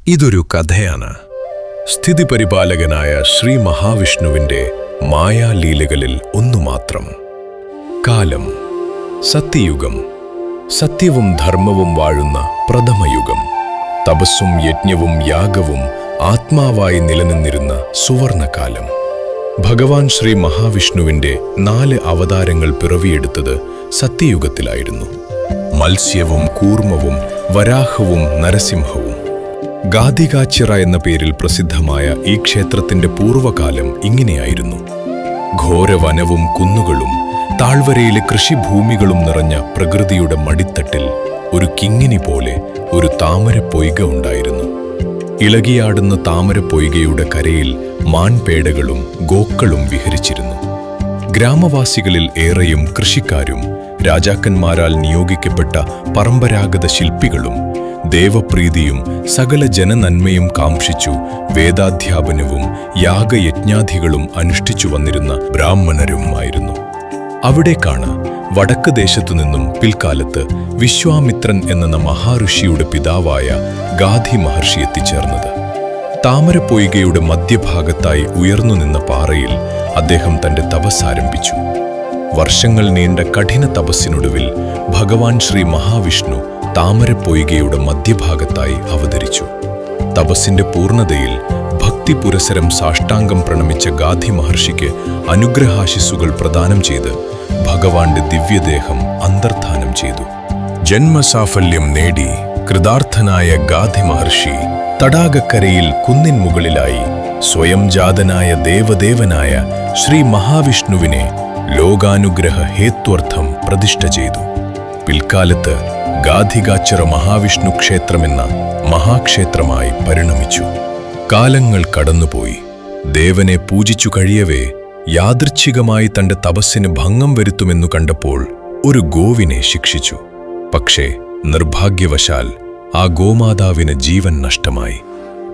ഇതൊരു കഥയാണ്. സ്ഥിതിപരിപാലകനായ ശ്രീ മഹാവിഷ്ണുവിന്റെ മായാലീലകളിൽ ഒന്നുമാത്രം. കാലം സത്യയുഗം. സത്യവും ധർമ്മവും വാഴുന്ന പ്രഥമയുഗം. തപസ്സും യജ്ഞവും യാഗവും ആത്മാവായി നിലനിന്നിരുന്ന സുവർണകാലം. ഭഗവാൻ ശ്രീ മഹാവിഷ്ണുവിന്റെ 4 അവതാരങ്ങൾ പിറവിയെടുത്തത് സത്യയുഗത്തിലായിരുന്നു. മത്സ്യവും കൂർമ്മവും വരാഹവും നരസിംഹവും. ഗാധികാച്ചിറ എന്ന പേരിൽ പ്രസിദ്ധമായ ഈ ക്ഷേത്രത്തിന്റെ പൂർവ്വകാലം ഇങ്ങനെയായിരുന്നു. ഘോരവനവും കുന്നുകളും താഴ്വരയിലെ കൃഷിഭൂമികളും നിറഞ്ഞ പ്രകൃതിയുടെ മടിത്തട്ടിൽ ഒരു കിങ്ങിണി പോലെ ഒരു താമരപ്പൊയ്ക ഉണ്ടായിരുന്നു. ഇളകിയാടുന്ന താമരപ്പൊയ്കയുടെ കരയിൽ മാൻപേടകളും ഗോക്കളും വിഹരിച്ചിരുന്നു. ഗ്രാമവാസികളിൽ ഏറെയും കൃഷിക്കാരും രാജാക്കന്മാരാൽ നിയോഗിക്കപ്പെട്ട പരമ്പരാഗത ശില്പികളും ദേവപ്രീതിയും സകല ജനനന്മയും കാംക്ഷിച്ചു വേദാധ്യാപനവും യാഗയജ്ഞാദികളും അനുഷ്ഠിച്ചു വന്നിരുന്ന ബ്രാഹ്മണരുമായിരുന്നു. അവിടേക്കാണ് വടക്ക് ദേശത്തുനിന്നും പിൽക്കാലത്ത് വിശ്വാമിത്രൻ എന്ന മഹാഋഷിയുടെ പിതാവായ ഗാധി മഹർഷി എത്തിച്ചേർന്നത്. താമരപ്പൊയ്കയുടെ മധ്യഭാഗത്തായി ഉയർന്നു നിന്ന പാറയിൽ അദ്ദേഹം തന്റെ തപസ് ആരംഭിച്ചു. വർഷങ്ങൾ നീണ്ട കഠിന തപസ്സിനൊടുവിൽ ഭഗവാൻ ശ്രീ മഹാവിഷ്ണു താമരപ്പൊയ്കയുടെ മധ്യഭാഗത്തായി അവതരിച്ചു. തപസ്സിന്റെ പൂർണ്ണതയിൽ ഭക്തിപുരസരം സാഷ്ടാംഗം പ്രണമിച്ച ഗാധി മഹർഷിക്ക് അനുഗ്രഹാശിസ്സുകൾ പ്രദാനം ചെയ്ത് ഭഗവാന്റെ ദിവ്യദേഹം അന്തർധാനം ചെയ്തു. ജന്മസാഫല്യം നേടി കൃതാർത്ഥനായ ഗാധി മഹർഷി തടാകക്കരയിൽ കുന്നിൻ മുകളിലായി സ്വയം ജാതനായ ദേവദേവനായ ശ്രീ മഹാവിഷ്ണുവിനെ ലോകാനുഗ്രഹ ഹേത്വർത്ഥം പ്രതിഷ്ഠ ചെയ്തു. പിൽക്കാലത്ത് ഗാധികാച്ചിറ മഹാവിഷ്ണു ക്ഷേത്രമെന്ന മഹാക്ഷേത്രമായി പരിണമിച്ചു. കാലങ്ങൾ കടന്നുപോയി. ദേവനെ പൂജിച്ചു കഴിയവേ യാദൃച്ഛികമായി തന്റെ തപസ്സിന് ഭംഗം വരുത്തുമെന്നു കണ്ടപ്പോൾ ഒരു ഗോവിനെ ശിക്ഷിച്ചു. പക്ഷേ നിർഭാഗ്യവശാൽ ആ ഗോമാതാവിന് ജീവൻ നഷ്ടമായി.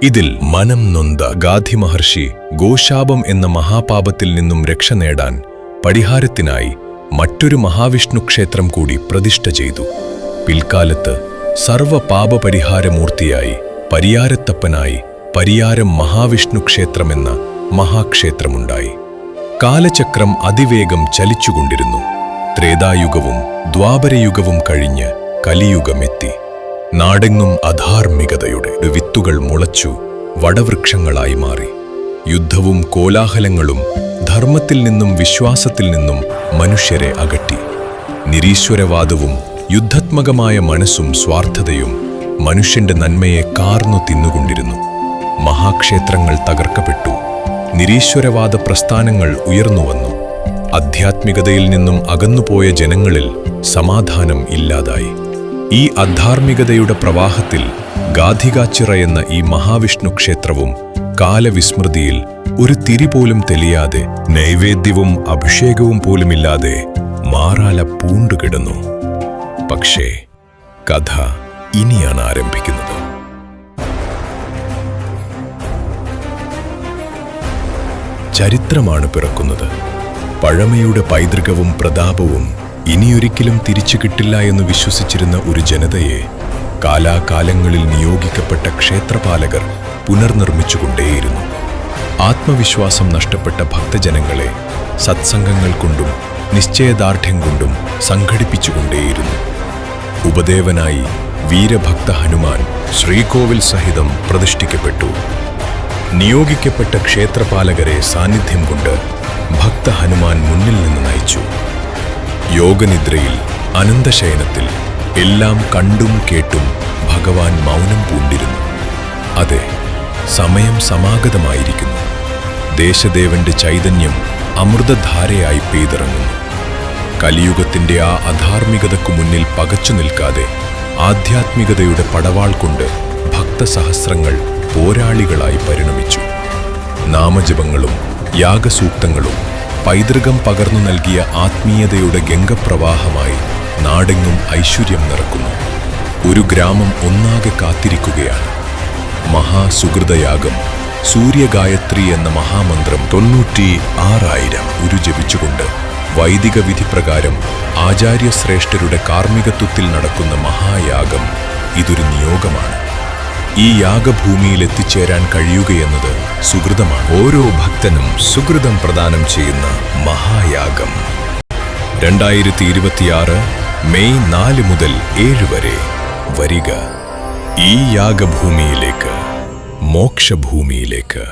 ഇതിൽ മനം നൊന്ത ഗാധി മഹർഷി ഗോശാപം എന്ന മഹാപാപത്തിൽ നിന്നും രക്ഷ നേടാൻ പരിഹാരത്തിനായി മറ്റൊരു മഹാവിഷ്ണു ക്ഷേത്രം കൂടി പ്രതിഷ്ഠ ചെയ്തു. പിൽക്കാലത്ത് സർവപാപപരിഹാരമൂർത്തിയായി പരിയാരത്തപ്പനായി പരിയാരം മഹാവിഷ്ണു ക്ഷേത്രമെന്ന മഹാക്ഷേത്രമുണ്ടായി. കാലചക്രം അതിവേഗം ചലിച്ചുകൊണ്ടിരുന്നു. ത്രേതായുഗവും ദ്വാപരയുഗവും കഴിഞ്ഞ് കലിയുഗമെത്തി. നാടെങ്ങും അധാർമികതയുടെ വിത്തുകൾ മുളച്ചു വടവൃക്ഷങ്ങളായി മാറി. യുദ്ധവും കോലാഹലങ്ങളും ധർമ്മത്തിൽ നിന്നും വിശ്വാസത്തിൽ നിന്നും മനുഷ്യരെ അകറ്റി. നിരീശ്വരവാദവും യുദ്ധാത്മകമായ മനസ്സും സ്വാർത്ഥതയും മനുഷ്യന്റെ നന്മയെ കാർന്നു തിന്നുകൊണ്ടിരുന്നു. മഹാക്ഷേത്രങ്ങൾ തകർക്കപ്പെട്ടു. നിരീശ്വരവാദ പ്രസ്ഥാനങ്ങൾ ഉയർന്നുവന്നു. ആധ്യാത്മികതയിൽ നിന്നും അകന്നുപോയ ജനങ്ങളിൽ സമാധാനം ഇല്ലാതായി. ഈ അധാർമികതയുടെ പ്രവാഹത്തിൽ ഗാധികാച്ചിറ എന്ന ഈ മഹാവിഷ്ണു ക്ഷേത്രവും കാലവിസ്മൃതിയിൽ ഒരു തിരി പോലും തെളിയാതെ, നൈവേദ്യവും അഭിഷേകവും പോലുമില്ലാതെ മാറാല പൂണ്ടുകിടന്നു. പക്ഷേ കഥ ഇനിയാണ് ആരംഭിക്കുന്നത്. ചരിത്രമാണ് പിറക്കുന്നത്. പഴമയുടെ പൈതൃകവും പ്രതാപവും ഇനിയൊരിക്കലും തിരിച്ചു കിട്ടില്ല എന്ന് വിശ്വസിച്ചിരുന്ന ഒരു ജനതയെ കാലാകാലങ്ങളിൽ നിയോഗിക്കപ്പെട്ട ക്ഷേത്രപാലകർ പുനർനിർമ്മിച്ചുകൊണ്ടേയിരുന്നു. ആത്മവിശ്വാസം നഷ്ടപ്പെട്ട ഭക്തജനങ്ങളെ സത്സംഗങ്ങൾ കൊണ്ടും നിശ്ചയദാർഢ്യം കൊണ്ടും സംഘടിപ്പിച്ചുകൊണ്ടേയിരുന്നു. ഉപദേവനായി വീരഭക്ത ഹനുമാൻ ശ്രീകോവിൽ സഹിതം പ്രതിഷ്ഠിക്കപ്പെട്ടു. നിയോഗിക്കപ്പെട്ട ക്ഷേത്രപാലകരെ സാന്നിധ്യം കൊണ്ട് ഭക്ത ഹനുമാൻ മുന്നിൽ നിന്ന് നയിച്ചു. യോഗനിദ്രയിൽ, അനന്തശയനത്തിൽ എല്ലാം കണ്ടും കേട്ടും ഭഗവാൻ മൗനം പൂണ്ടിരുന്നു. അതെ, സമയം സമാഗതമായിരിക്കുന്നു. ദേശദേവന്റെ ചൈതന്യം അമൃതധാരയായി പെയ്തിറങ്ങുന്നു. കലിയുഗത്തിന്റെ ആ അധാർമികതയ്ക്കു മുന്നിൽ പകച്ചു നിൽക്കാതെ ആധ്യാത്മികതയുടെ പടവാൾ കൊണ്ട് ഭക്തസഹസ്രങ്ങൾ പോരാളികളായി പരിണമിച്ചു. നാമജപങ്ങളും യാഗസൂക്തങ്ങളും പൈതൃകം പകർന്നു നൽകിയ ആത്മീയതയുടെ ഗംഗപ്രവാഹമായി നാടെങ്ങും ഐശ്വര്യം നിറക്കുന്നു. ഒരു ഗ്രാമം ഒന്നാകെ കാത്തിരിക്കുകയാണ്. മഹാസുഹൃതയാഗം സൂര്യഗായത്രി എന്ന മഹാമന്ത്രം 96,000 ഉരുജപിച്ചുകൊണ്ട് വൈദിക വിധിപ്രകാരം ആചാര്യശ്രേഷ്ഠരുടെ കാർമ്മികത്വത്തിൽ നടക്കുന്ന മഹായാഗം ഇതൊരു നിയോഗമാണ്. ഈ യാഗഭൂമിയിൽ എത്തിച്ചേരാൻ കഴിയുകയെന്നത് സുകൃതമാണ്. ഓരോ ഭക്തനും സുകൃതം പ്രദാനം ചെയ്യുന്ന മഹായാഗം. 2026 മെയ് 4 മുതൽ 7 വരെ വരിക ഈ യാഗഭൂമിയിലേക്ക്, മോക്ഷഭൂമിയിലേക്ക്.